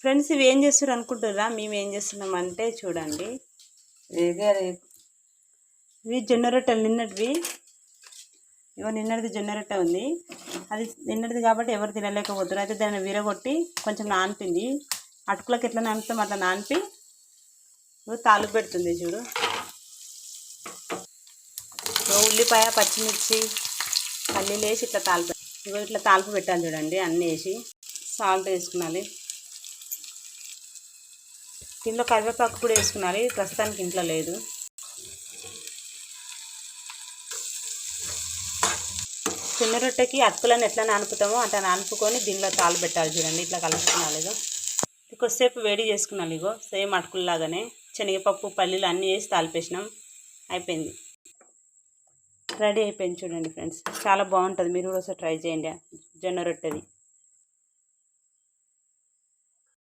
Friends ఇవి ఏం చేస్తారు అనుకుంటున్నారా? మేము ఏం చేస్తున్నామంటే చూడండి, ఇవి జొన్న రొట్టెలు నిన్నటివి. ఇవో నిన్నటిది జొన్న రొట్టె ఉంది, అది నిన్నటిది కాబట్టి ఎవరు తినలేకపోతున్నారు. అయితే దాన్ని విరగొట్టి కొంచెం నానిపింది, అటుకులకు ఎట్లా నానుతాం అట్లా నానిపి తాలింపు పెడుతుంది చూడు. ఉల్లిపాయ, పచ్చిమిర్చి, పల్లీలు వేసి ఇట్లా తాలింపు, ఇట్లా తాలింపు పెట్టాలి చూడండి. అన్నీ వేసి సాల్ట్ వేసుకున్నాలి, దీనిలో కరివేపాకు కూడా వేసుకున్నాలి, ప్రస్తుతానికి ఇంట్లో లేదు. జొన్న రొట్టెకి అటుకులను ఎట్లా నానుపుతామో అట్లా నానుపుకొని దీనిలో తాలు పెట్టాలి చూడండి. ఇట్లా కలుపుకున్నాను. ఇగో కొద్దిసేపు వేడి చేసుకున్నాను. ఇగో సేమ్ అటుకుల్లాగానే శనగపప్పు, పల్లీలు అన్నీ వేసి తాలిపేసినాం. అయిపోయింది, రెడీ అయిపోయింది చూడండి ఫ్రెండ్స్. చాలా బాగుంటుంది, మీరు కూడా ఒకసారి ట్రై చేయండి జొన్న రొట్టెది.